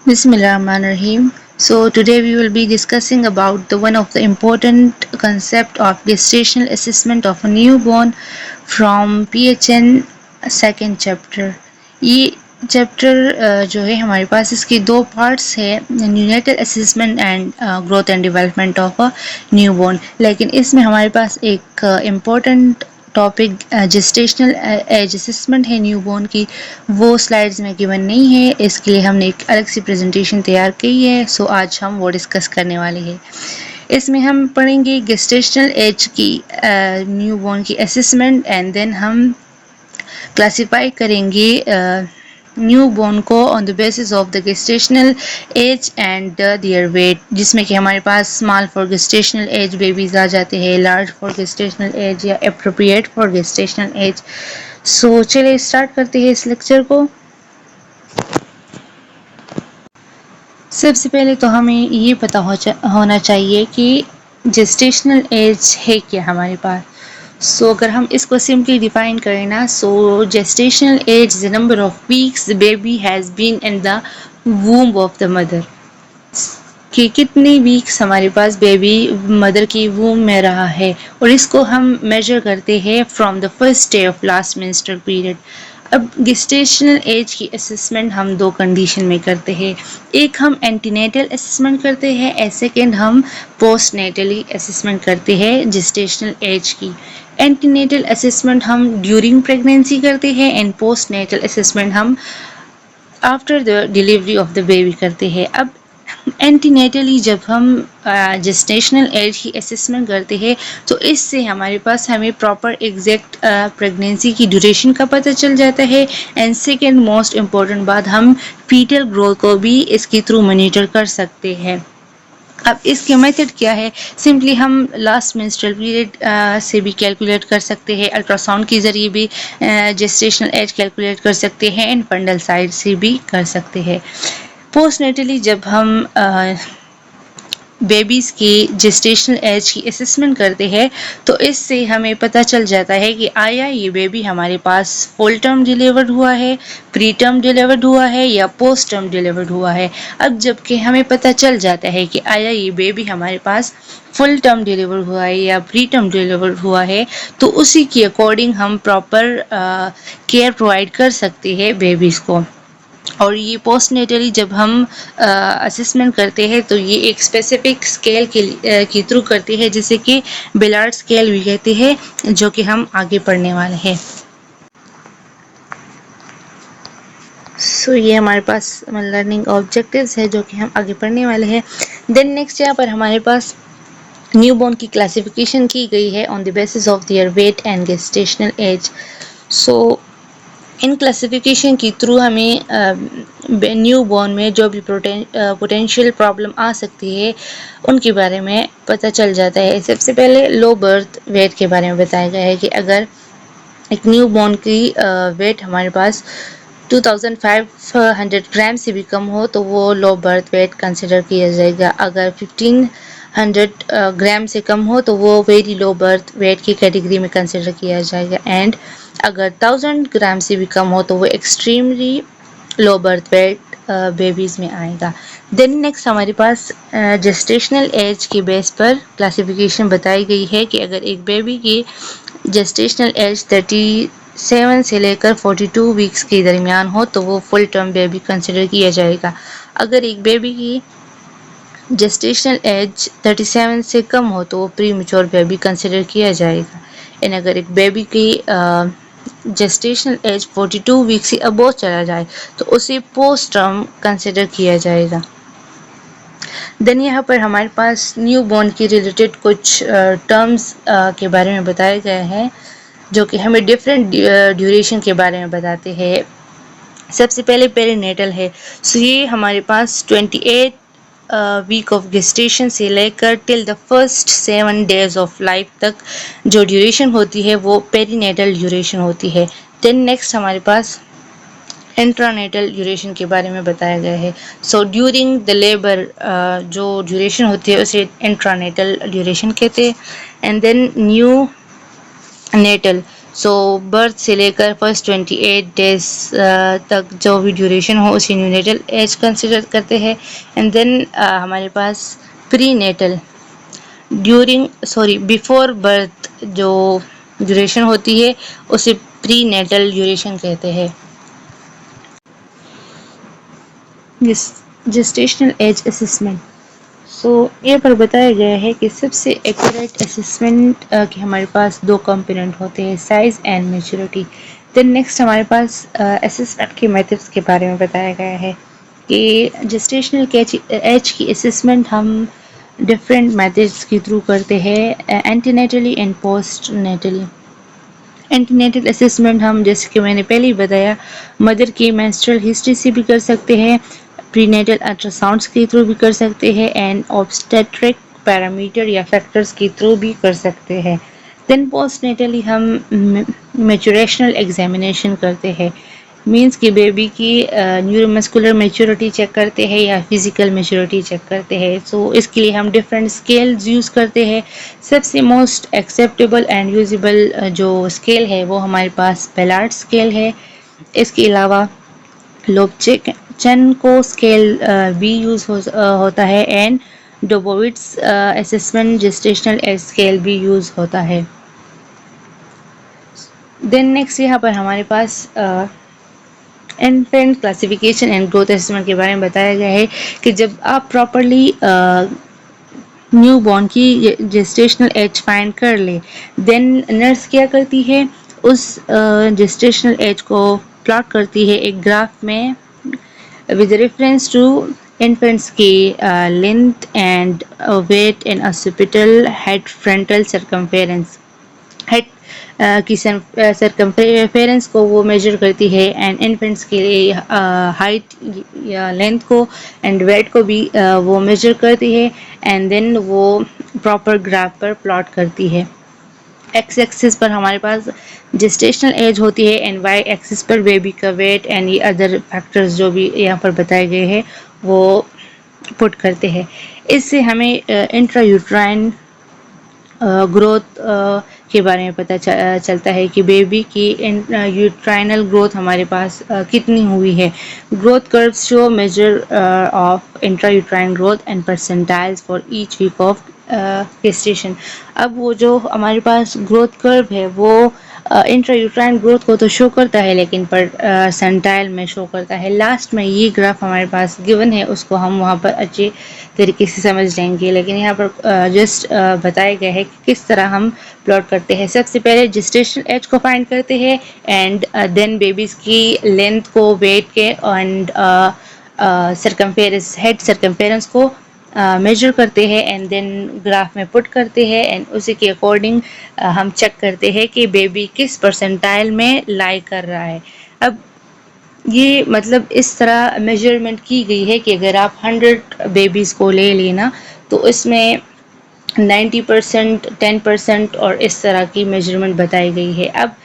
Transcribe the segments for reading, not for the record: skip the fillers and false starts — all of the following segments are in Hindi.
Bismillahirrahmanirrahim. So today we will be discussing about the one of the important concept of gestational assessment of a newborn from PHN second chapter. ये चैप्टर जो है हमारे पास इसके दो पार्ट्स है neonatal assessment and growth and development of a newborn लेकिन इसमें हमारे पास एक important topic gestational age assessment है न्यूबॉर्न की वो स्लाइड्स में गिवन नहीं है इसके लिए हमने एक अलग सी प्रेजेंटेशन तैयार की है सो आज हम वो डिस्कस करने वाले हैं इसमें हम पढ़ेंगे गेस्टेशनल एज की न्यूबॉर्न की असेसमेंट एंड देन हम क्लासिफाई करेंगे न्यूबॉर्न को on the basis of the gestational age and their weight जिसमें कि हमारे पास small for gestational age babies आ जाते हैं लार्ज फॉर गेस्टेशनल एज या appropriate for gestational age so चलिए स्टार्ट करते हैं इस लेक्चर को सबसे पहले तो हमें ये पता होना चाहिए कि जेस्टेशनल एज है क्या हमारे पास सो अगर हम इसको सिंपली डिफाइन करें ना so gestational age is the number of weeks the baby has been in the womb of the mother कि कितने वीक्स हमारे पास बेबी मदर की वूम में रहा है और इसको हम मेजर करते हैं from the first day of last menstrual period अब गेस्टेशनल एज की असेसमेंट हम दो कंडीशन में करते हैं एक हम एंटीनेटल असेसमेंट करते हैं एंड सेकेंड हम पोस्ट नेटली असेसमेंट करते हैं जेस्टेशनल एज की एंटीनेटल असेसमेंट हम ड्यूरिंग प्रेगनेंसी करते हैं एंड पोस्ट नेटल असेसमेंट हम after the delivery of the baby करते हैं अब एंटीनेटली जब हम जेस्टेशनल एज की असेसमेंट करते हैं तो इससे हमारे पास हमें प्रॉपर एग्जैक्ट प्रेगनेंसी की ड्यूरेशन का पता चल जाता है एंड सेकेंड मोस्ट इम्पॉर्टेंट बात हम फीटल ग्रोथ को भी इसके थ्रू मॉनिटर कर सकते हैं अब इसके मेथड क्या है सिंपली हम लास्ट मेंस्ट्रुअल पीरियड से भी कैलकुलेट कर सकते हैं अल्ट्रासाउंड के ज़रिए भी जेस्टेशनल एज कैलकुलेट कर सकते हैं एंड फंडल साइड से भी कर सकते हैं पोस्टनेटली जब हम बेबीज़ की जेस्टेशनल एज की असेसमेंट करते हैं तो इससे हमें पता चल जाता है कि आया ये बेबी हमारे पास फुल टर्म डिलीवर्ड हुआ है प्री टर्म डिलीवर्ड हुआ है या पोस्ट टर्म डिलीवर्ड हुआ है अब जबकि हमें पता चल जाता है कि आया ये बेबी हमारे पास फुल टर्म डिलीवर हुआ है या प्री टर्म डिलीवर हुआ है तो उसी के अकॉर्डिंग हम प्रॉपर केयर प्रोवाइड कर सकते हैं बेबीज़ को और ये पोस्ट नेटली जब हम असेसमेंट करते हैं तो ये एक स्पेसिफिक स्केल के थ्रू करते हैं जिसे कि बिलार्ड स्केल भी कहते हैं जो कि हम आगे पढ़ने वाले हैं सो ये हमारे पास लर्निंग ऑब्जेक्टिव्स है जो कि हम आगे पढ़ने वाले हैं देन नेक्स्ट यहाँ पर हमारे पास न्यूबॉर्न की क्लासिफिकेशन की गई है on the basis of their weight and gestational age so in classification के थ्रू हमें न्यू बॉर्न में जो भी पोटेंशियल प्रॉब्लम आ सकती है उनके बारे में पता चल जाता है सबसे पहले लो बर्थ वेट के बारे में बताया गया है कि अगर एक न्यू बॉर्न की वेट हमारे पास 2500 ग्राम से भी कम हो तो वो लो बर्थ वेट कंसिडर किया जाएगा अगर 1500 ग्राम से कम हो तो वो वेरी लो बर्थ वेट की कैटेगरी में कंसिडर किया जाएगा एंड अगर 1000 ग्राम से भी कम हो तो वो extremely low birth weight babies में आएगा देन नेक्स्ट हमारे पास जेस्टेशनल एज के बेस पर क्लासिफिकेशन बताई गई है कि अगर एक बेबी की जेस्टेशनल एज 37 से लेकर 42 वीक्स के दरमियान हो तो वो फुल टर्म बेबी कंसिडर किया जाएगा अगर एक बेबी की जेस्टेशनल एज 37 से कम हो तो वो प्री मैच्योर बेबी कंसिडर किया जाएगा एंड अगर एक बेबी की जेस्टेशनल एज 42 वीक से अबोव चला जाए तो उसे पोस्ट टर्म कंसिडर किया जाएगा देन यहाँ पर हमारे पास न्यू बॉर्न की रिलेटेड कुछ टर्म्स के बारे में बताया गया है जो कि हमें डिफरेंट ड्यूरेशन के बारे में बताते हैं सबसे पहले पेरीनेटल है सो ये हमारे पास 28 वीक ऑफ गेस्टेशन से लेकर till the first 7 days of life तक जो ड्यूरेशन होती है वो पेरीनेटल ड्यूरेशन होती है देन नेक्स्ट हमारे पास इंट्रानेटल ड्यूरेशन के बारे में बताया गया है सो ड्यूरिंग द लेबर जो ड्यूरेशन होती है उसे इंट्रानेटल ड्यूरेशन कहते हैं and then neonatal so birth से लेकर फर्स्ट 28 डेज तक जो भी ड्यूरेशन हो उसे न्यूनेटल एज कंसिडर करते हैं। एंड देन हमारे पास प्री नेटल बिफोर बर्थ जो ड्यूरेशन होती है उसे प्री नेटल ड्यूरेशन कहते हैं। Gestational age assessment. यहाँ पर बताया गया है कि सबसे एक्यूरेट असेसमेंट के हमारे पास दो कंपोनेंट होते हैं, size and maturity. Then next हमारे पास असेसमेंट के मेथड्स के बारे में बताया गया है कि जेस्टेशनल एज की असेसमेंट हम डिफरेंट मेथड्स के थ्रू करते हैं, antenatally and postnatally. Antenatal assessment हम, जैसे कि मैंने पहले ही बताया, मदर की मेंस्ट्रुअल हिस्ट्री से भी कर सकते हैं, प्रीनेटल अल्ट्रासाउंड्स के थ्रू भी कर सकते हैं, एंड ऑब्स्टेट्रिक पैरामीटर या फैक्टर्स के थ्रू भी कर सकते हैं। देन पोस्टनेटली हम मैच्योरेशनल एग्जामिनेशन करते हैं, मीन्स कि बेबी की न्यूरोमस्कुलर मैच्योरिटी चेक करते हैं या फिजिकल मैच्योरिटी चेक करते हैं। सो इसके लिए हम डिफरेंट स्केल्स यूज़ करते हैं। सबसे मोस्ट एक्सेप्टेबल एंड यूजेबल जो स्केल है वो हमारे पास बेलार्ड स्केल है। इसके अलावा लोबचेन-को स्केल भी यूज़ होता है, and Dubowitz assessment gestational age scale भी यूज़ होता है। देन नेक्स्ट यहाँ पर हमारे पास infant classification and growth assessment के बारे में बताया गया है कि जब आप प्रॉपरली न्यू बॉर्न की जेस्टेशनल एज फाइंड कर ले, देन नर्स क्या करती है, उस जेस्टेशनल एज को प्लॉट करती है एक ग्राफ में with reference to infants की length and weight and occipital head frontal circumference। Head की सरकमफेरेंस को वो मेजर करती है, एंड इन्फेंट्स के लिए हाइट या लेंथ को एंड वेट को भी वो मेजर करती है, एंड देन वो प्रॉपर ग्राफ पर प्लॉट करती है। एक्स एक्सिस पर हमारे पास जेस्टेशनल एज होती है, एंड वाई एक्सिस पर बेबी का वेट एंड ये अदर फैक्टर्स जो भी यहाँ पर बताए गए हैं वो पुट करते हैं। इससे हमें इंट्रायूट्राइन ग्रोथ के बारे में पता चलता है कि बेबी की यूट्राइनल ग्रोथ हमारे पास कितनी हुई है। Growth curves show measure of intrauterine growth and percentiles for each week of gestation. अब वो जो हमारे पास ग्रोथ कर्व है वो इंट्रायूट्राइन ग्रोथ को तो शो करता है, लेकिन परसेंटाइल में शो करता है। लास्ट में ये ग्राफ हमारे पास गिवन है, उसको हम वहाँ पर अच्छे तरीके से समझ लेंगे, लेकिन यहाँ पर जस्ट बताया गया है कि किस तरह हम प्लॉट करते हैं। सबसे पहले जेस्टेशनल एज को फाइंड करते हैं, एंड देन बेबीज़ की लेंथ को, वेट के एंड सरकमफेरेंस, हेड सरकमफेरेंस को मेजर करते हैं, एंड देन ग्राफ में पुट करते हैं, एंड उसी के अकॉर्डिंग हम चेक करते हैं कि बेबी किस परसेंटाइल में लाई कर रहा है। अब ये मतलब इस तरह मेजरमेंट की गई है कि अगर आप 100 बेबीज़ को ले लेना तो इसमें 90%, 10% और इस तरह की मेजरमेंट बताई गई है। अब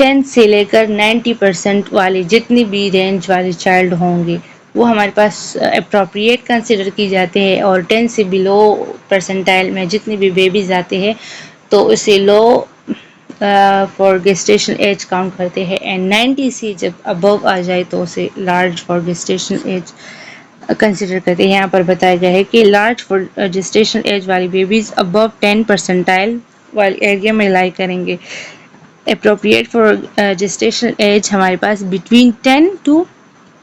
10 से लेकर 90% वाले जितनी भी रेंज वाले चाइल्ड होंगे वो हमारे पास अप्रोप्रिएट कंसिडर की जाते हैं, और 10 से बिलो परसेंटाइल में जितने भी बेबीज़ आते हैं तो उसे लो फॉर गेस्टेशन एज काउंट करते हैं, एंड 90 से जब अबव आ जाए तो उसे large for gestation age consider करते हैं। यहाँ पर बताया गया है कि लार्ज फॉर जेस्टेशनल एज वाली बेबीज अबव 10 परसेंटाइल वाले एरिया में लाई करेंगे। अप्रोप्रिएट फॉर जेस्टेशनल एज हमारे पास बिटवीन 10 to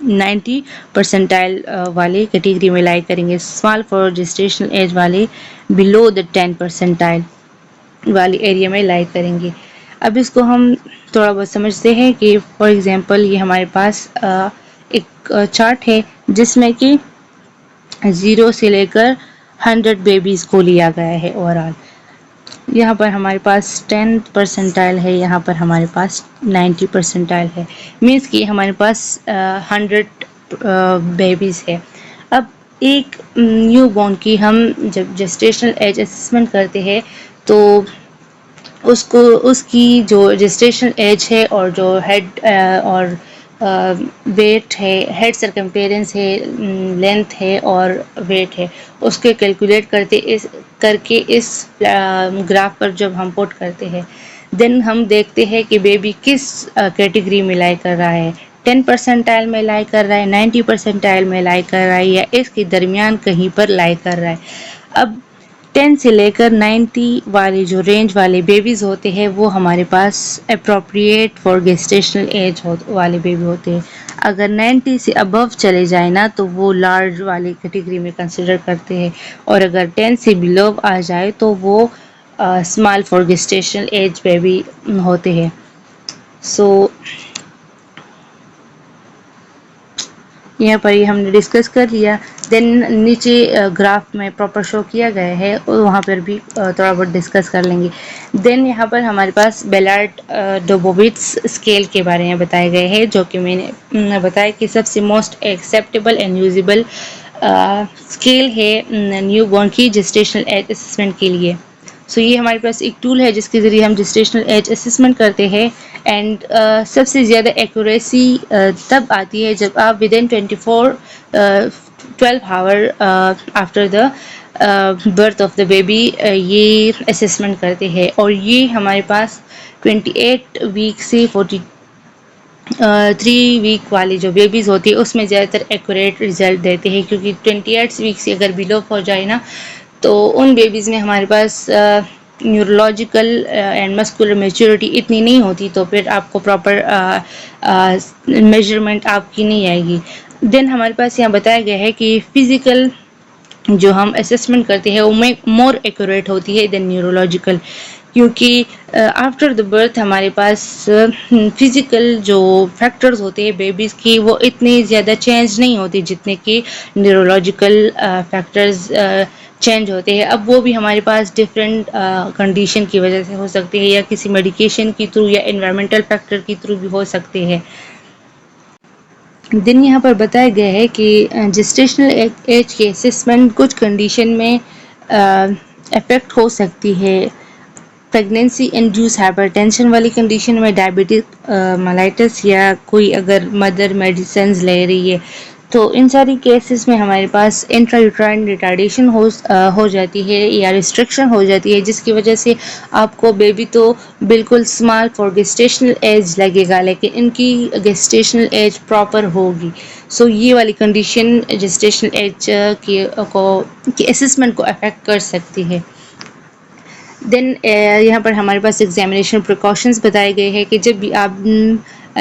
90 परसेंटाइल वाले कैटेगरी में लाई करेंगे। स्मॉल फॉर जेस्टेशनल एज वाले बिलो द 10 परसेंटाइल वाली एरिया में लाई करेंगे। अब इसको हम थोड़ा बहुत समझते हैं कि फॉर एग्जांपल ये हमारे पास एक चार्ट है जिसमें कि 0 से लेकर 100 बेबीज़ को लिया गया है ओवरऑल। यहाँ पर हमारे पास 10 परसेंटाइल है, यहाँ पर हमारे पास 90 परसेंटाइल है, मीन्स कि हमारे पास 100 बेबीज़ है। अब एक न्यू बॉर्न की हम जब जेस्टेशनल एज असेसमेंट करते हैं तो उसको उसकी जो जेस्टेशनल एज है और जो हेड और वेट है, हेड सरकमफेरेंस है, लेंथ है और वेट है, उसके कैलकुलेट करके इस ग्राफ पर जब हम पुट करते हैं देन हम देखते हैं कि बेबी किस कैटेगरी में लाई कर रहा है, 10 परसेंटाइल में लाई कर रहा है, 90 परसेंटाइल में लाई कर रहा है, या इसके दरमियान कहीं पर लाई कर रहा है। अब 10 से लेकर 90 वाले जो रेंज वाले बेबीज़ होते हैं वो हमारे पास अप्रोप्रिएट फॉर गेस्टेशनल एज वाले बेबी होते हैं। अगर 90 से अबव चले जाए ना तो वो लार्ज वाली कैटेगरी में कंसिडर करते हैं, और अगर 10 से बिलो आ जाए तो वो small for gestational as baby होते हैं। सो यहाँ पर ही हमने डिस्कस कर लिया। देन नीचे ग्राफ में प्रॉपर शो किया गया है और वहाँ पर भी थोड़ा बहुत डिस्कस कर लेंगे। देन यहाँ पर हमारे पास बेलार्ड डोबोविट्स स्केल के बारे में बताए गए हैं, जो कि मैंने बताया कि सबसे most acceptable and usable scale है न्यू बॉर्न की जेस्टेशनल एज असेसमेंट के लिए। सो ये हमारे पास एक टूल है जिसके ज़रिए हम जेस्टेशनल एज असेसमेंट करते हैं। एंड सबसे ज़्यादा एक्यूरेसी तब आती है जब आप with in 12 hour after the birth of the baby ये असेसमेंट करते हैं, और ये हमारे पास 28 वीक से 3 वीक वाली जो बेबीज़ होती है उसमें ज़्यादातर एक्यूरेट रिजल्ट देते हैं, क्योंकि 28 वीक से अगर बिलो हो जाए ना तो उन बेबीज़ में हमारे पास न्यूरोलॉजिकल एंड मस्कुलर मैच्योरिटी इतनी नहीं होती, तो फिर आपको प्रॉपर मेजरमेंट आपकी नहीं आएगी। देन हमारे पास यहाँ बताया गया है कि फिज़िकल जो हम असेसमेंट करते हैं वो मोर एक्यूरेट होती है देन न्यूरोलॉजिकल, क्योंकि आफ्टर द बर्थ हमारे पास फिज़िकल जो फैक्टर्स होते हैं बेबीज़ की वो इतनी ज़्यादा चेंज नहीं होती जितने कि न्यूरोलॉजिकल फैक्टर्स चेंज होते हैं। अब वो भी हमारे पास डिफरेंट कंडीशन की वजह से हो सकते हैं, या किसी मेडिकेशन के थ्रू या एनवायरमेंटल फैक्टर के थ्रू भी हो सकते हैं। दिन यहाँ पर बताया गया है कि जेस्टेशनल एज के असेसमेंट कुछ कंडीशन में अफेक्ट हो सकती है। प्रेगनेंसी इंड्यूस हाइपरटेंशन वाली कंडीशन में, डायबिटिक मेलाइटिस, या कोई अगर मदर मेडिसिन ले रही है, तो इन सारी केसेस में हमारे पास इंट्रायूट्राइन रिटार्डेशन हो जाती है या रिस्ट्रिक्शन हो जाती है, जिसकी वजह से आपको बेबी तो बिल्कुल स्मॉल फॉर गेस्टेशनल एज लगेगा लेकिन इनकी गेस्टेशनल एज प्रॉपर होगी। सो ये वाली कंडीशन गेस्टेशनल एज की असेसमेंट को अफेक्ट कर सकती है। देन यहाँ पर हमारे पास एग्जामिनेशन प्रिकॉशंस बताए गए हैं कि जब भी आप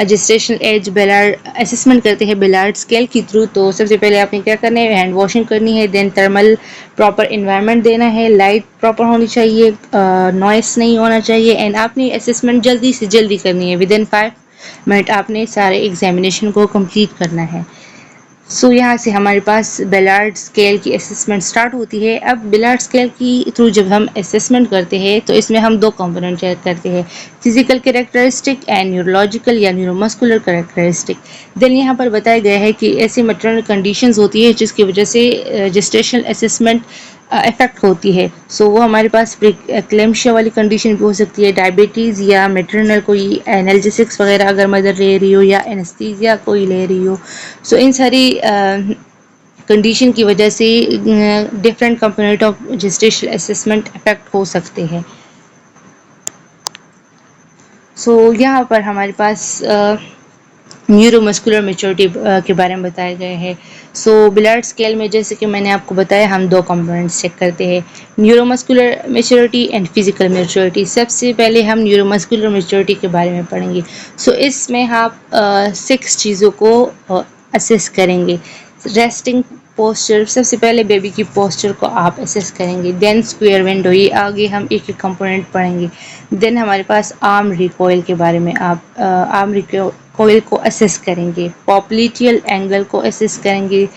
जेस्टेशनल एज बेलार्ड असेसमेंट करते हैं बेलार्ड स्केल के थ्रू, तो सबसे पहले आपने क्या करना है, हैंड वॉशिंग करनी है। देन थर्मल प्रॉपर इन्वायरमेंट देना है, लाइट प्रॉपर होनी चाहिए, नॉइस नहीं होना चाहिए, एंड आपने असेसमेंट जल्दी से जल्दी करनी है। विद इन 5 मिनट आपने सारे एग्जामिनेशन को कंप्लीट करना है। सो यहाँ से हमारे पास बेलार्ड स्केल की असेसमेंट स्टार्ट होती है। अब बेलार्ड स्केल की थ्रू जब हम असेसमेंट करते हैं तो इसमें हम 2 कंपोनेंट चेक करते हैं, फिजिकल कैरेक्टरिस्टिक एंड न्यूरोलॉजिकल या न्यूरोमस्कुलर कैरेक्टरिस्टिक। देन यहाँ पर बताया गया है कि ऐसी मैटरनल कंडीशंस होती है जिसकी वजह से जेस्टेशनल असेसमेंट इफेक्ट होती है। सो वो हमारे पास एक्लेम्शिया वाली कंडीशन भी हो सकती है, डायबिटीज़ या मैटरनल कोई एनाल्जेसिक्स वगैरह अगर मदर ले रही हो, या एनेस्थीसिया कोई ले रही हो। सो इन सारी कंडीशन की वजह से different component of gestational assessment effect हो सकते हैं। सो यहाँ पर हमारे पास न्यूरोमस्कुलर मैच्योरिटी के बारे में बताया गया है। सो बेलार्ड स्केल में जैसे कि मैंने आपको बताया हम 2 कंपोनेंट्स चेक करते हैं, neuromuscular maturity and physical maturity. सबसे पहले हम न्यूरोमस्कुलर मैच्योरिटी के बारे में पढ़ेंगे। सो इसमें आप 6 चीज़ों को असेस करेंगे। रेस्टिंग पोस्चर, सबसे पहले बेबी की पोस्चर को आप असेस करेंगे। देन स्क्वायर विंडो, ये आगे हम एक एक कंपोनेंट पढ़ेंगे। देन हमारे पास आर्म रिकॉइल के बारे में आप आर्म रिकॉइल को असेस करेंगे, पॉप्लिटियल एंगल को असेस करेंगे,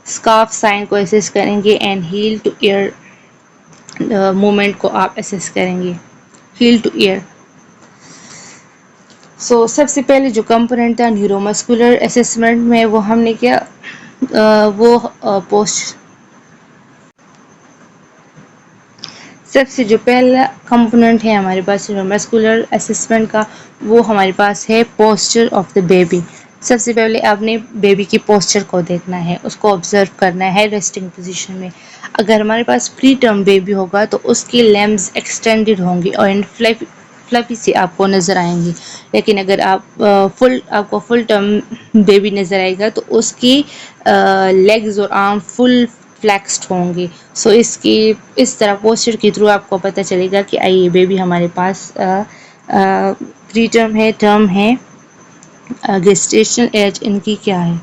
स्कार्फ साइन को असेस करेंगे, and heel to ear movement को आप असेस करेंगे, हील टू ईयर। सो सबसे पहले जो कंपोनेंट था न्यूरोमस्कुलर असेसमेंट में, वो हमने क्या सबसे जो पहला कंपोनेंट है हमारे पास न्यूरोमस्कुलर असेसमेंट का, वो हमारे पास है पोस्चर ऑफ द बेबी। सबसे पहले आपने बेबी की पोस्चर को देखना है, उसको ऑब्जर्व करना है रेस्टिंग पोजीशन में। अगर हमारे पास प्री टर्म बेबी होगा तो उसकी लेम्स एक्सटेंडेड होंगी और फ्लफी से आपको नज़र आएंगी। लेकिन अगर आपको फुल टर्म बेबी नज़र आएगा तो उसकी लेग्स और आर्म फुल फ्लैक्स्ड होंगे। सो इसकी इस तरह पोस्चर के थ्रू आपको पता चलेगा कि ये बेबी हमारे पास प्री टर्म है, टर्म है, गेस्टेशनल एज इनकी क्या है।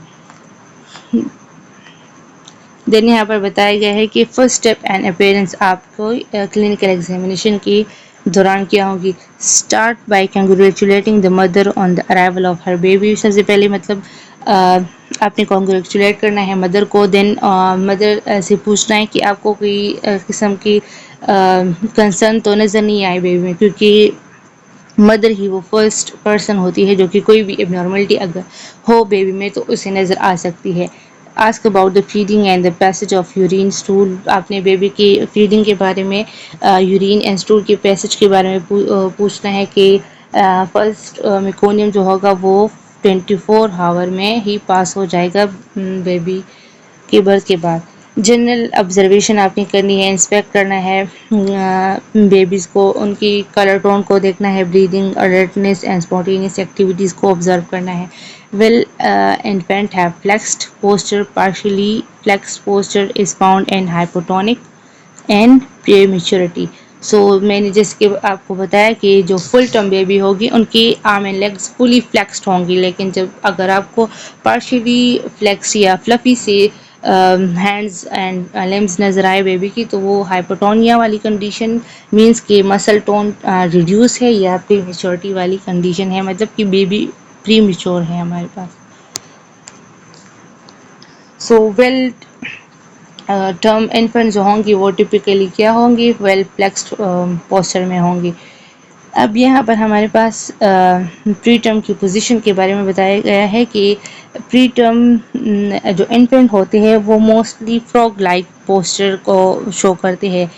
देन यहाँ पर बताया गया है कि फर्स्ट स्टेप एंड अपेयरेंस आपको क्लिनिकल एग्जामिनेशन के दौरान क्या होगी। Start by congratulating the mother on the arrival of her baby. सबसे पहले मतलब आपने कॉन्ग्रेचुलेट करना है मदर को। देन मदर से पूछना है कि आपको कोई किस्म की कंसर्न तो नज़र नहीं आए बेबी में, क्योंकि मदर ही वो फर्स्ट पर्सन होती है जो कि कोई भी एबनॉर्मलिटी अगर हो बेबी में तो उसे नज़र आ सकती है। Ask about the feeding and the passage of urine stool. आपने बेबी की फीडिंग के बारे में, यूरिन एंड स्टूल के पैसेज के बारे में पूछना है कि फर्स्ट मेकोनियम जो होगा वो 24 आवर में ही पास हो जाएगा बेबी के बर्थ के बाद। जनरल ऑब्जर्वेशन आपने करनी है, इंस्पेक्ट करना है बेबीज़ को, उनकी कलर टोन को देखना है, breathing, alertness and spontaneous activities को ऑब्जर्व करना है। Will infant have flexed posture? Partially flexed posture is found in hypotonic and prematurity. सो मैंने जैसे कि आपको बताया कि जो फुल टर्म बेबी होगी उनकी arm and legs fully flexed होंगी, लेकिन जब अगर आपको पार्शियली फ्लेक्स या फ्लफी से हैंड्स एंड लिम्स नज़र आए बेबी की तो वो हाइपोटोनिया वाली कंडीशन मींस कि मसल टोन रिड्यूस है या प्रीमेच्योरिटी वाली कंडीशन है, मतलब कि बेबी प्री मेच्योर है हमारे पास। सो वेल टर्म इन्फेंट जो होंगी वो टिपिकली क्या होंगी, वेल फ्लेक्स्ड पोस्चर में होंगी। अब यहाँ पर हमारे पास प्री टर्म की पोजीशन के बारे में बताया गया है कि प्री टर्म जो इन्फेंट होते हैं वो मोस्टली फ्रॉग लाइक पोस्चर को शो करते हैं।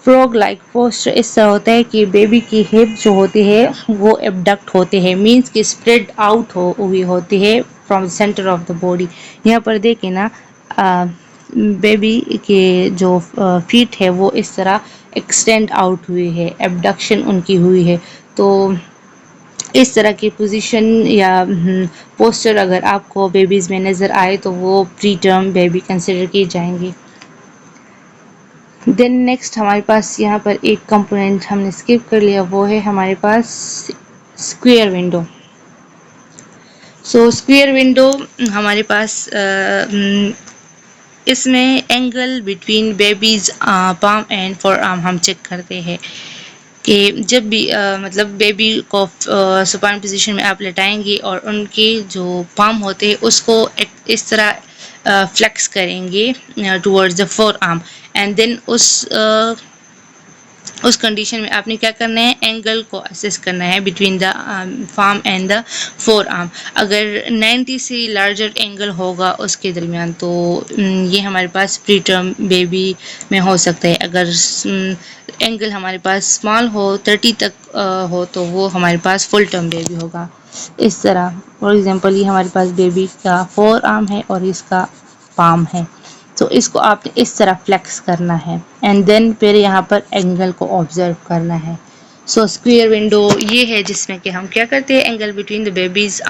फ्रॉग लाइक पोस्चर इस तरह होता है कि बेबी की हिप जो होती है वो एबडक्ट होते हैं, मींस कि स्प्रेड आउट हुई होती है from the centre of the body. यहाँ पर देखें ना, बेबी के जो फीट है वो इस तरह एक्सटेंड आउट हुई है, एबडक्शन उनकी हुई है। तो इस तरह की पोजीशन या पोस्चर अगर आपको बेबीज़ में नज़र आए तो वो प्री टर्म बेबी कंसिडर की जाएंगी। देन नेक्स्ट हमारे पास यहाँ पर एक कंपोनेंट हमने स्किप कर लिया, वो है हमारे पास square window. So square window हमारे पास इसमें angle between baby's palm and forearm हम चेक करते हैं कि जब भी मतलब बेबी को सुपाइन पोजीशन में आप लेटाएंगे और उनके जो पाम होते हैं उसको इस तरह फ्लेक्स करेंगे towards the forearm and then उस कंडीशन में आपने क्या करना है, एंगल को असेस करना है between the palm and the four arm. अगर 90 से लार्जर एंगल होगा उसके दरमियान तो ये हमारे पास प्री टर्म बेबी में हो सकता है। अगर एंगल हमारे पास स्मॉल हो 30 तक हो तो वो हमारे पास फुल टर्म बेबी होगा। इस तरह फॉर एग्जांपल ये हमारे पास बेबी का फोर आर्म है और इसका पाम है, तो इसको आपने इस तरह फ्लेक्स करना है एंड देन फिर यहाँ पर एंगल को ऑब्जर्व करना है। सो स्क्वायर विंडो ये है जिसमें कि हम क्या करते हैं, angle between the babies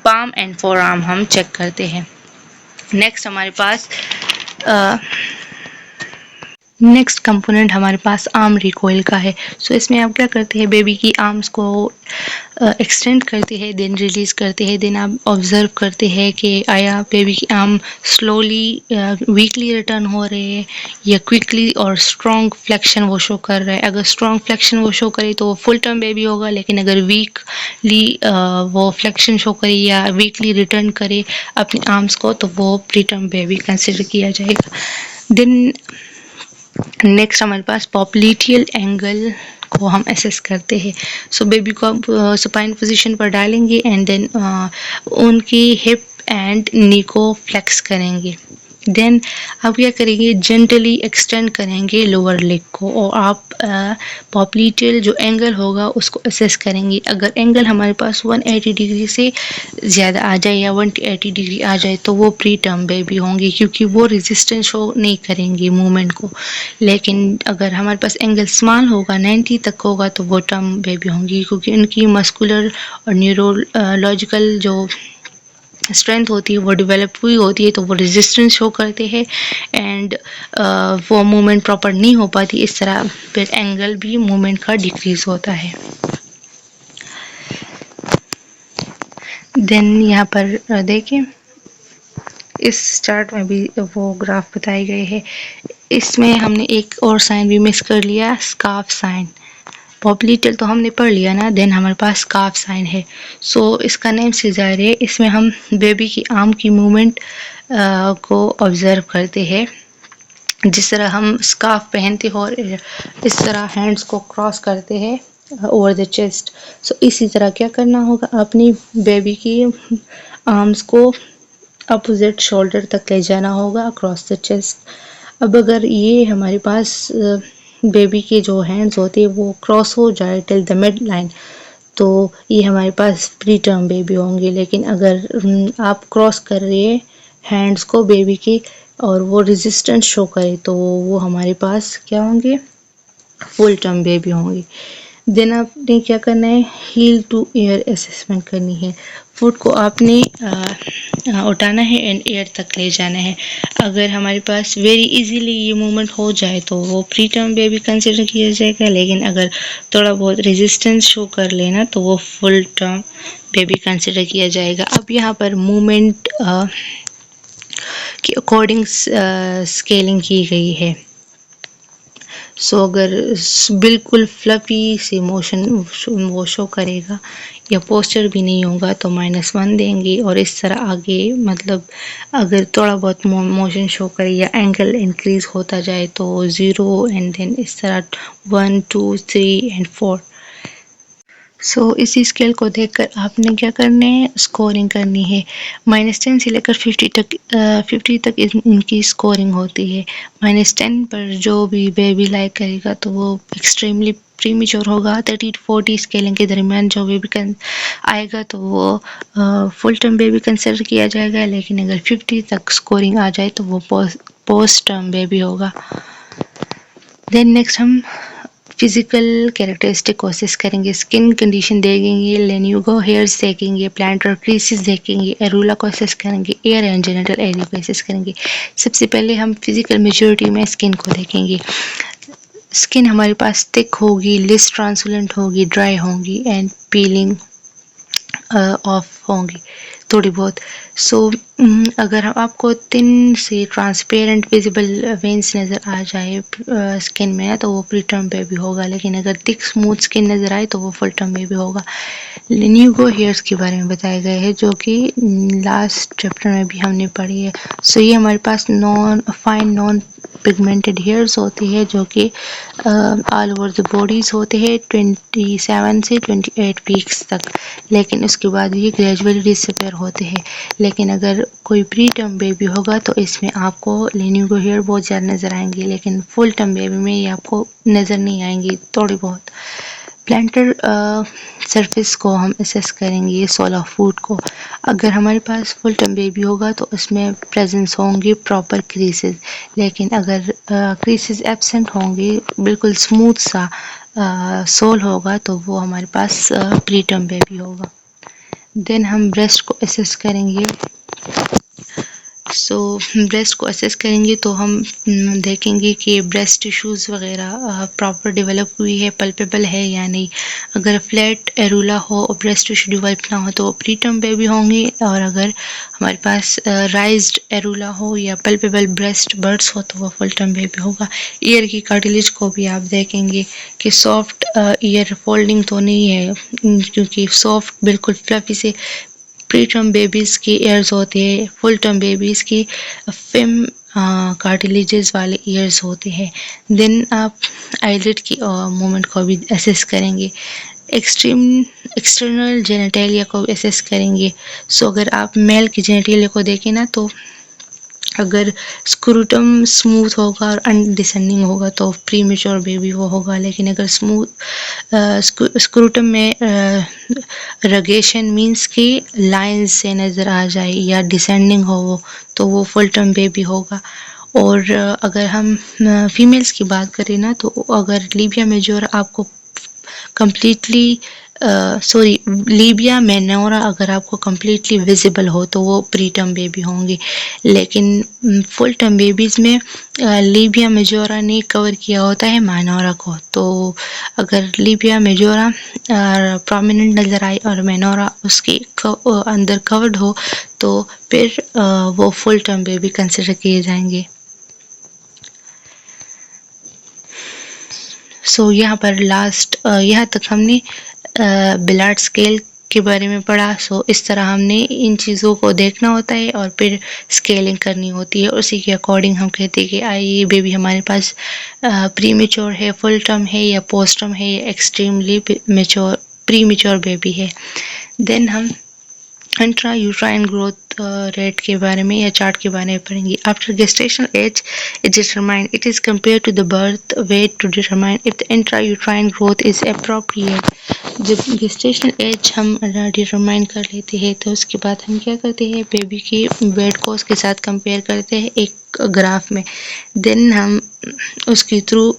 palm and forearm हम चेक करते हैं। नेक्स्ट हमारे पास नेक्स्ट कंपोनेंट हमारे पास आर्म रिकॉइल का है। सो इसमें आप क्या करते हैं, बेबी की आर्म्स को एक्सटेंड करते हैं देन रिलीज करते हैं, देन आप ऑब्जर्व करते हैं कि आया बेबी की आर्म स्लोली वीकली रिटर्न हो रहे हैं या क्विकली और स्ट्रॉन्ग फ्लेक्शन वो शो कर रहा है। अगर स्ट्रॉन्ग फ्लेक्शन वो शो करे तो वो फुल टर्म बेबी होगा, लेकिन अगर वीकली वो फ्लेक्शन शो करे या वीकली रिटर्न करे अपनी आर्म्स को तो वो प्री टर्म बेबी कंसिडर किया जाएगा। देन नेक्स्ट हमारे पास पॉप्लिटियल एंगल को हम एसेस करते हैं। सो बेबी को आप सुपाइन पोजीशन पर डालेंगे एंड देन उनकी हिप एंड नी को फ्लेक्स करेंगे देन आप क्या करेंगे, जेंटली एक्सटेंड करेंगे लोअर लेग को और आप पॉप्लीटियल जो एंगल होगा उसको असेस करेंगे। अगर एंगल हमारे पास 180 डिग्री से ज़्यादा आ जाए या 180 डिग्री आ जाए तो वो प्री टर्म बेबी होंगी, क्योंकि वो रेजिस्टेंस शो नहीं करेंगी मूवमेंट को। लेकिन अगर हमारे पास एंगल स्मॉल होगा, 90 तक होगा, तो वो टर्म बेबी होंगी, क्योंकि उनकी मस्कुलर और न्यूरोलॉजिकल जो स्ट्रेंथ होती है वो डेवलप हुई होती है, तो वो रेजिस्टेंस शो करते हैं एंड वो मूवमेंट प्रॉपर नहीं हो पाती। इस तरह फिर एंगल भी मूवमेंट का डिक्रीज होता है। देन यहाँ पर देखिए इस चार्ट में भी वो ग्राफ बताए गए हैं। इसमें हमने एक और साइन भी मिस कर लिया, स्कार्फ साइन। पॉप्लीटियल तो हमने पढ़ लिया ना, देन हमारे पास स्कार्फ साइन है। सो इसका नेम से जाहिर है, इसमें हम बेबी की आर्म की मूवमेंट को ऑब्जर्व करते हैं। जिस तरह हम स्कार्फ पहनते हैं और इस तरह हैंड्स को क्रॉस करते हैं ओवर द चेस्ट, सो इसी तरह क्या करना होगा, अपनी बेबी की आर्म्स को अपोजिट शोल्डर तक ले जाना होगा अक्रॉस द चेस्ट। अब अगर ये हमारे पास बेबी के जो हैंड्स होते हैं वो क्रॉस हो जाए टिल द मिड लाइन, तो ये हमारे पास प्री टर्म बेबी होंगे। लेकिन अगर आप क्रॉस कर रहे हैं हैंड्स को बेबी के और वो रेजिस्टेंस शो करे, तो वो हमारे पास क्या होंगे, फुल टर्म बेबी होंगे। देन आपने क्या करना है, हील टू एयर असेसमेंट करनी है। फुट को आपने उठाना है एंड एयर तक ले जाना है। अगर हमारे पास वेरी इजीली ये मूवमेंट हो जाए तो वो प्री टर्म बेबी कंसिडर किया जाएगा, लेकिन अगर थोड़ा बहुत रेजिस्टेंस शो कर लेना तो वो फुल टर्म बेबी कंसिडर किया जाएगा। अब यहाँ पर मूवमेंट के अकॉर्डिंग स्केलिंग की गई है। सो अगर बिल्कुल फ्लफी से मोशन वो शो करेगा या पोस्चर भी नहीं होगा तो -1 देंगे, और इस तरह आगे मतलब अगर थोड़ा बहुत मोशन शो करे या एंगल इंक्रीज होता जाए तो 0 एंड देन इस तरह 1 2 3 एंड 4। सो इसी स्केल को देखकर आपने क्या करना है, स्कोरिंग करनी है। -10 से लेकर 50 तक इनकी स्कोरिंग होती है। -10 पर जो भी बेबी लाइक करेगा तो वो एक्सट्रीमली प्रीमेच्योर होगा। 30 to 40 स्केलिंग के दरमियान जो बेबी आएगा तो वो फुल टर्म बेबी कंसिडर किया जाएगा। लेकिन अगर 50 तक स्कोरिंग आ जाए तो वो पोस्ट टर्म बेबी होगा। देन नेक्स्ट हम फिजिकल कैरेक्टरिस्टिक कोशिश करेंगे, स्किन कंडीशन देखेंगे, लेन्यूगो हेयर्स देखेंगे, प्लांटर क्रीसेस देखेंगे, एरूला कोशिश करेंगे, एयर एंड जेनिटल एरिया कोशिश करेंगे। सबसे पहले हम फिजिकल मेच्योरिटी में स्किन को देखेंगे। स्किन हमारे पास थिक होगी, लिस ट्रांसपेरेंट होगी, ड्राई होंगी एंड पीलिंग ऑफ होंगी थोड़ी बहुत। सो अगर आपको थिन से ट्रांसपेरेंट विजिबल वेंस नज़र आ जाए स्किन में तो वो प्री टर्म बेबी होगा, लेकिन अगर थिक स्मूथ स्किन नज़र आए तो वो फुल टर्म बेबी होगा। न्यूगो हेयर्स के बारे में बताया गया है जो कि लास्ट चैप्टर में भी हमने पढ़ी है। सो ये हमारे पास नॉन पिगमेंटेड हेयर्स होती है जो कि ऑल ओवर द बॉडीज होते हैं 27 से 28 वीक्स तक, लेकिन उसके बाद ये ग्रेजुअली डिसअपेयर होते हैं। लेकिन अगर कोई प्री टर्म बेबी होगा तो इसमें आपको लेन्यूगो हेयर बहुत ज़्यादा नज़र आएंगे, लेकिन फुल टर्म बेबी में ये आपको नज़र नहीं आएंगी, थोड़ी बहुत। प्लांटर सरफेस को हम असेस करेंगे 16 फुट को। अगर हमारे पास फुल टर्म बेबी होगा तो उसमें प्रेजेंस होंगे प्रॉपर क्रीसेस, लेकिन अगर क्रीसेस एब्सेंट होंगे, बिल्कुल स्मूथ सा सोल होगा तो वो हमारे पास प्री टर्म बेबी होगा। देन हम ब्रेस्ट को असेस करेंगे। सो ब्रेस्ट को असेस करेंगे तो हम देखेंगे कि ब्रेस्ट टिश्यूज़ वगैरह प्रॉपर डेवलप हुई है, पल्पेबल है या नहीं। अगर फ्लैट एरूला हो और ब्रेस्ट टिश्यू डेवलप ना हो तो प्री टर्म बेबी होंगे, और अगर हमारे पास राइज्ड एरूला हो या पल्पेबल ब्रेस्ट बर्ड्स हो तो वो फुल टर्म बेबी होगा। ईयर की कार्टिलेज को भी आप देखेंगे कि सॉफ्ट ईयर फोल्डिंग तो नहीं है, क्योंकि सॉफ्ट बिल्कुल फ्लफी से प्री टर्म बेबीज़ की ईयर्स होते हैं, फुल टर्म बेबीज़ की फिम कार्टिलेजेस वाले ईयर्स होते हैं। देन आप आईलिड की मूवमेंट को भी असेस करेंगे। एक्सटर्नल जेनेटेलिया को भी असेस करेंगे। सो अगर आप मेल की जेनेटेलिया को देखें ना तो अगर स्क्रूटम स्मूथ होगा और अनडिसेंडिंग होगा तो प्री मेच्योर बेबी वो होगा, लेकिन अगर स्क्रूटम में रगेशन मीन्स कि लाइंस से नज़र आ जाए या डिसेंडिंग हो वो, तो वो फुल टर्म बेबी होगा। और अगर हम फीमेल्स की बात करें ना, तो अगर लीबिया मेजोरा आपको कम्प्लीटली लीबिया मेनोरा अगर आपको कम्प्लीटली विजिबल हो तो वो प्री टर्म बेबी होंगे, लेकिन फुल टर्म बेबीज़ में लीबिया मेजोरा ने कवर किया होता है मेनोरा को। तो अगर लीबिया मेजोरा प्रोमिनेंट नज़र आई और मेनोरा उसके अंदर कवर्ड हो तो फिर वो फुल टर्म बेबी कंसिडर किए जाएंगे। यहाँ पर यहाँ तक हमने बिलार्ड स्केल के बारे में पढ़ा। इस तरह हमने इन चीज़ों को देखना होता है और फिर स्केलिंग करनी होती है, उसी के अकॉर्डिंग हम कहते हैं कि ये बेबी हमारे पास प्री मेच्योर है, फुल टर्म है या पोस्ट टर्म है या extremely mature premature baby है। देन हम इंट्रा यूट्राइन ग्रोथ रेट के बारे में या चार्ट के बारे में पढ़ेंगे। After gestational age is determined, it is compare to the birth weight to determine if the intrauterine growth is appropriate. जब गेस्टेशनल एज हम डिटरमाइन कर लेते हैं तो उसके बाद हम क्या करते हैं, बेबी की वेट को उसके साथ कंपेयर करते हैं एक ग्राफ में। देन हम उसके थ्रू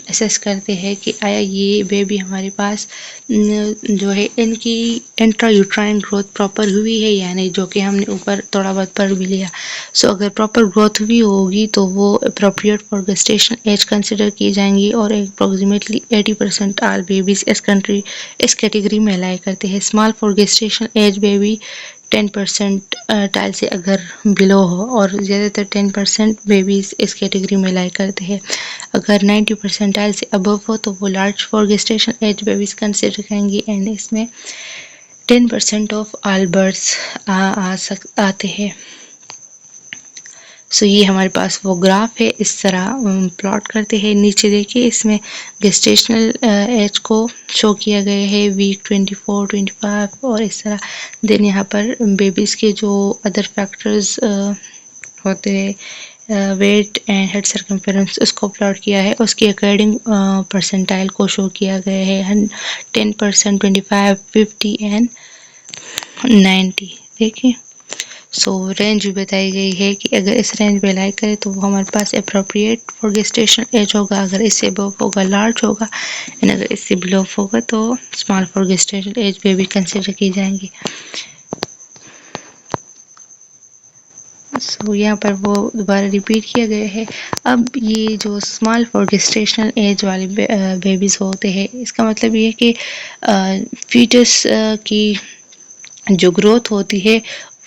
असेस करते हैं कि आया ये बेबी हमारे पास जो है इनकी इंट्रा यूट्राइन ग्रोथ प्रॉपर हुई है या नहीं, जो कि हमने ऊपर थोड़ा बहुत पढ़ भी लिया। अगर प्रॉपर ग्रोथ हुई होगी तो वो appropriate for gestation age consider की जाएंगी और अप्रॉक्सीमेटली 80% आल बेबीज इस कैटेगरी में अलाई करते हैं। Small for gestation age baby 10% टाइल से अगर बिलो हो और ज़्यादातर 10% बेबीज़ इस कैटेगरी में लाई करते हैं। अगर 90% टाइल से अबव हो तो वो large for gestation age babies consider करेंगे एंड इसमें 10% ऑफ आल बर्ड्स आते हैं। ये हमारे पास वो ग्राफ है, इस तरह प्लॉट करते हैं। नीचे देखिए इसमें गेस्टेशनल एज को शो किया गया है, वीक 24, 25 और इस तरह। देन यहाँ पर बेबीज़ के जो अदर फैक्टर्स होते हैं, वेट एंड हेड सर्कमफेरेंस, उसको प्लॉट किया है, उसके अकॉर्डिंग परसेंटाइल को शो किया गया है 10%, 25, 50 एंड 90। देखिए रेंज भी बताई गई है कि अगर इस रेंज में लाई करे तो वो हमारे पास अप्रोप्रिएट फॉर गेस्टेशन एज होगा, अगर इससे अबव होगा लार्ज होगा एंड अगर इससे बिलो होगा तो small for gestation age baby consider की जाएंगी। यहाँ पर वो दोबारा रिपीट किया गया है। अब ये जो स्मॉल फॉर गेस्टेशनल एज वाले बेबीज़ होते हैं, इसका मतलब ये है कि फीटस की जो ग्रोथ होती है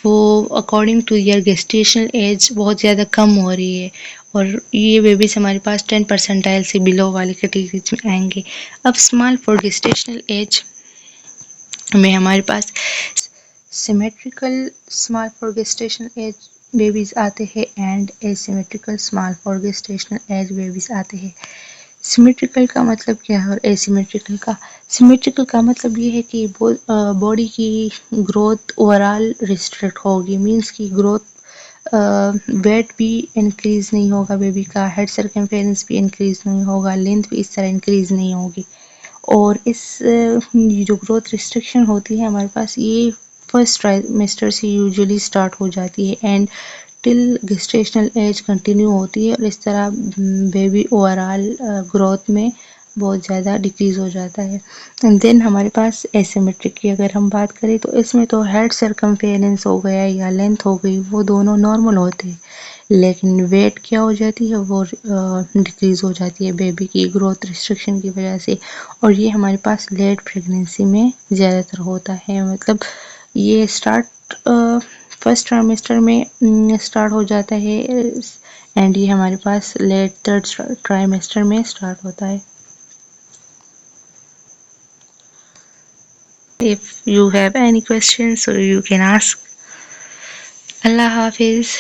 वो according two year gestational age बहुत ज़्यादा कम हो रही है और ये बेबीज़ हमारे पास 10 परसेंटाइल से बिलो वाली कैटेगरीज में आएंगे। अब स्मॉल फॉर गेस्टेशनल एज में हमारे पास symmetrical small for gestational age babies आते हैं and asymmetrical small for gestational age babies आते हैं। सिमेट्रिकल का मतलब क्या है और एसिमेट्रिकल का? सिमेट्रिकल का मतलब ये है कि बॉडी की ग्रोथ ओवरऑल रिस्ट्रिक्ट होगी, मींस की ग्रोथ वेट भी इंक्रीज नहीं होगा बेबी का, हेड सर्कमफेरेंस भी इंक्रीज नहीं होगा, लेंथ भी इस तरह इंक्रीज नहीं होगी। और इस जो ग्रोथ रिस्ट्रिक्शन होती है हमारे पास, ये फर्स्ट ट्राइमेस्टर से यूजुअली स्टार्ट हो जाती है and till gestational age continue होती है और इस तरह बेबी ओवरऑल ग्रोथ में बहुत ज़्यादा डिक्रीज़ हो जाता है। एंड देन हमारे पास एसिमेट्रिक की अगर हम बात करें तो इसमें तो हेड सर्कमफेरेंस हो गया या लेंथ हो गई, वो दोनों नॉर्मल होते हैं, लेकिन वेट क्या हो जाती है, वो डिक्रीज़ हो जाती है बेबी की ग्रोथ रिस्ट्रिक्शन की वजह से। और ये हमारे पास लेट प्रेगनेंसी में ज़्यादातर होता है, मतलब ये स्टार्ट फर्स्ट ट्राइमेस्टर में स्टार्ट हो जाता है एंड ये हमारे पास लेट थर्ड ट्राइमेस्टर में स्टार्ट होता है। If you have any questions so you can ask. Allah Hafiz.